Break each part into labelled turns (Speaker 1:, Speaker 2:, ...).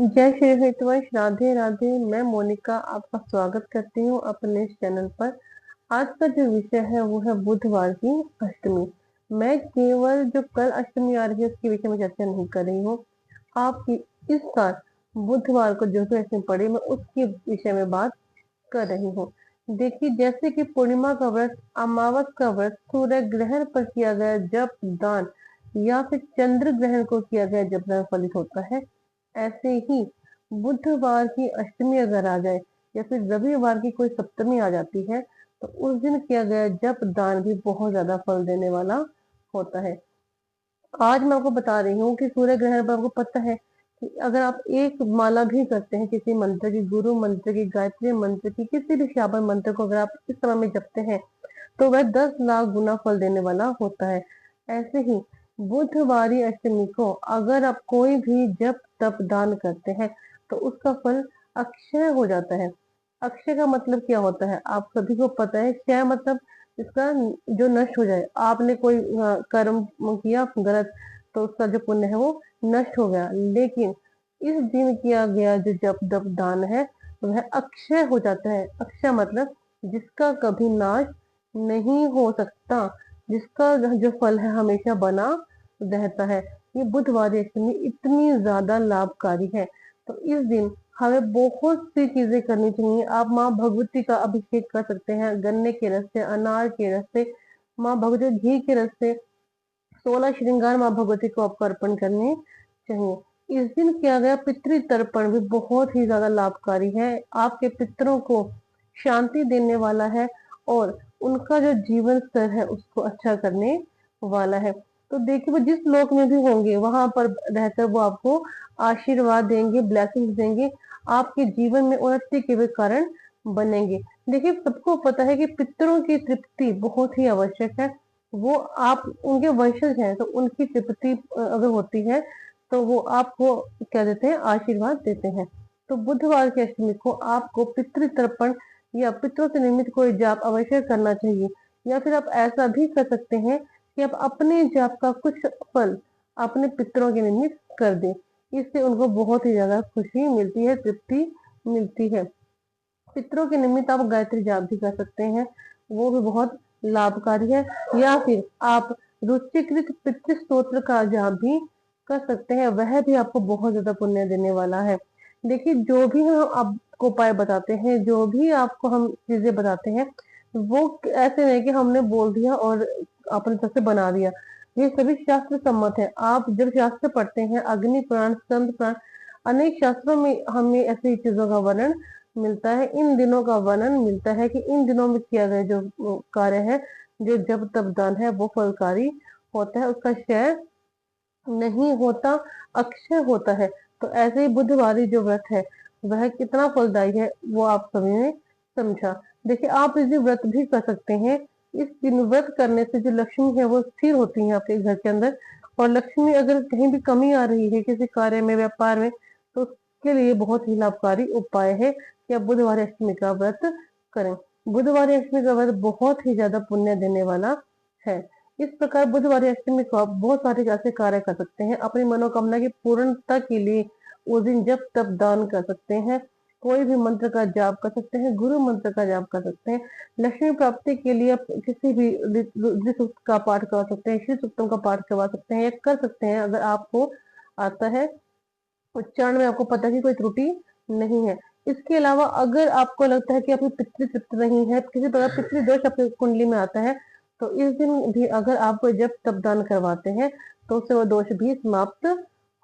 Speaker 1: जय श्री हितवंश, राधे राधे। मैं मोनिका आपका स्वागत करती हूँ अपने इस चैनल पर। आज का जो विषय है वो है बुधवार की अष्टमी। मैं केवल जो कल अष्टमी आ रही है उसके विषय में चर्चा नहीं कर रही हूँ। आपकी इस बार बुधवार को जो भी अष्टमी पड़ी मैं उसके विषय में बात कर रही हूँ। देखिए, जैसे कि पूर्णिमा का व्रत, अमावस का व्रत, सूर्य ग्रहण पर किया गया जप दान या फिर चंद्र ग्रहण को किया गया जप दान फलित होता है, ऐसे ही बुधवार की अष्टमी अगर आ जाए या फिर रविवार की कोई सप्तमी आ जाती है तो उस दिन किया गया जप दान भी बहुत ज्यादा फल देने वाला होता है। आज मैं आपको बता रही हूँ कि सूर्य ग्रहण पर आपको पता है कि अगर आप एक माला भी करते हैं किसी मंत्र की, गुरु मंत्र की, गायत्री मंत्र की, किसी भी शाबर मंत्र को अगर आप इस समय में जपते हैं तो वह 10 लाख गुना फल देने वाला होता है। ऐसे ही बुधवारी अष्टमी को अगर आप कोई भी जप तप दान करते हैं तो उसका फल अक्षय हो जाता है। अक्षय का मतलब क्या होता है आप सभी को पता है। क्षय मतलब इसका जो नष्ट हो जाए। आपने कोई कर्म किया गलत तो उसका जो पुण्य है वो नष्ट हो गया, लेकिन इस दिन किया गया जो जप तप दान है वह अक्षय हो जाता है। अक्षय मतलब जिसका कभी नाश नहीं हो सकता, जिसका जो फल है हमेशा बना रहता है। ये बुधवार अष्टमी इतनी ज्यादा लाभकारी है। तो इस दिन हमें बहुत सी चीजें करनी चाहिए। आप माँ भगवती का अभिषेक कर सकते हैं गन्ने के रस से, अनार के रस से, माँ भगवती घी के रस से। 16 श्रृंगार माँ भगवती को आपको अर्पण करने चाहिए। इस दिन किया गया पितृ तर्पण भी बहुत ही ज्यादा लाभकारी है। आपके पितरों को शांति देने वाला है और उनका जो जीवन स्तर है उसको अच्छा करने वाला है। तो देखिए, वो जिस लोक में भी होंगे वहां पर रहकर वो आपको आशीर्वाद देंगे, ब्लेसिंग्स देंगे, आपके जीवन में उन्नति के भी कारण बनेंगे। देखिए, सबको पता है कि पितरों की तृप्ति बहुत ही आवश्यक है। वो आप उनके वंशज हैं तो उनकी तृप्ति अगर होती है तो वो आपको क्या देते हैं, आशीर्वाद देते हैं। तो बुधवार की अष्टमी को आपको पितृ तर्पण या पितरों से निमित्त कोई जाप अवश्य करना चाहिए। या फिर आप ऐसा भी कर सकते हैं कि आप अपने जाप का कुछ फल अपने पितरों के निमित्त कर दें। इससे उनको बहुत ही ज्यादा खुशी मिलती है, तृप्ति मिलती है। पितरों के निमित्त आप गायत्री जाप भी कर सकते हैं, वो भी बहुत लाभकारी है। या फिर आप रुचिकृत पितृ स्तोत्र का जाप भी कर सकते हैं, वह भी आपको बहुत ज्यादा पुण्य देने वाला है। देखिए, जो भी हम आपको उपाय बताते हैं, जो भी आपको हम चीजें बताते हैं, वो ऐसे नहीं कि हमने बोल दिया और अपने तरफ से बना दिया। ये सभी शास्त्र सम्मत है। आप जब शास्त्र पढ़ते हैं, अग्नि पुराण, स्कंद पुराण, अनेक शास्त्रों में हमें ऐसी चीजों का वर्णन मिलता है, इन दिनों का वर्णन मिलता है कि इन दिनों में किया गया जो कार्य है, जो जप तप दान है वो फलकारी होता है, उसका क्षय नहीं होता, अक्षय होता है। तो ऐसे ही बुधवारी जो व्रत है वह कितना फलदायी है वो आप सभी ने समझा। देखिए, आप इस दिन व्रत भी कर सकते हैं। इस दिन व्रत करने से जो लक्ष्मी है वो स्थिर होती है आपके घर के अंदर। और लक्ष्मी अगर कहीं भी कमी आ रही है किसी कार्य में, व्यापार में, तो उसके लिए बहुत ही लाभकारी उपाय है कि आप बुधवार अष्टमी का व्रत करें। बुधवार अष्टमी का व्रत बहुत ही ज्यादा पुण्य देने वाला है। इस प्रकार बुधवार अष्टमी को आप बहुत सारे ऐसे कार्य कर सकते हैं अपनी मनोकामना की पूर्णता के लिए। उस दिन जप तप दान कर सकते हैं, कोई भी मंत्र का जाप कर सकते हैं, गुरु मंत्र का जाप कर सकते हैं। लक्ष्मी प्राप्ति के लिए आप किसी भी रुद्र सूक्त का पाठ करवा सकते हैं, शिव सूक्तम का पाठ करवा सकते हैं या कर सकते हैं अगर आपको आता है। उच्चारण में आपको पता है कि कोई त्रुटि नहीं है। इसके अलावा अगर आपको लगता है कि आपकी पितृ तृप्त नहीं है, किसी प्रकार पितृदोष आपकी कुंडली में आता है, तो इस दिन भी अगर आप कोई जप तप दान करवाते हैं तो उससे वो दोष भी समाप्त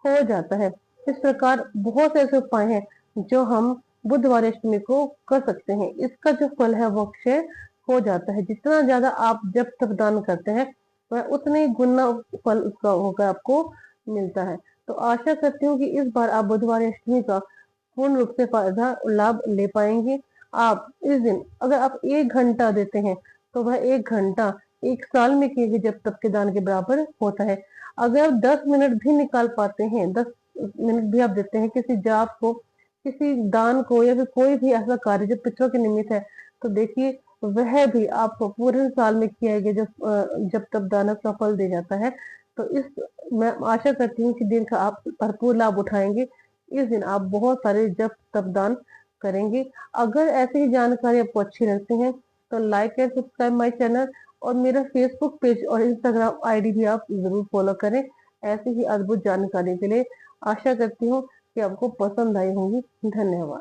Speaker 1: हो जाता है। इस प्रकार बहुत से ऐसे उपाय हैं जो हम बुधवार अष्टमी को कर सकते हैं। इसका जो फल है वो अक्षय हो जाता है। जितना ज्यादा आप जप तप दान करते हैं वह उतने ही गुना फल उसका होगा आपको मिलता है। तो आशा करती हूँ कि इस बार आप बुधवार अष्टमी का पूर्ण रूप से फायदा लाभ ले पाएंगे। आप इस दिन अगर आप 1 घंटा देते हैं तो वह 1 घंटा 1 साल में किए गए जब तप के दान के बराबर होता है। अगर आप 10 मिनट भी निकाल पाते हैं, 10 मिनट भी आप देते हैं किसी जाप को, किसी दान को, या फिर कोई भी ऐसा कार्य जो पितरों के निमित्त है, तो देखिए वह भी आपको पूरे साल में किया गया जब तप दान का फल दे जाता है। तो इस मैं आशा करती हूँ कि दिन का आप भरपूर लाभ उठाएंगे। इस दिन आप बहुत सारे जप तप दान करेंगे। अगर ऐसी ही जानकारी आपको अच्छी लगती है तो like and subscribe my channel और मेरा फेसबुक पेज और इंस्टाग्राम आईडी भी आप जरूर फॉलो करें। ऐसी ही अद्भुत जानकारी के लिए आशा करती हूँ कि आपको पसंद आई होंगी। धन्यवाद।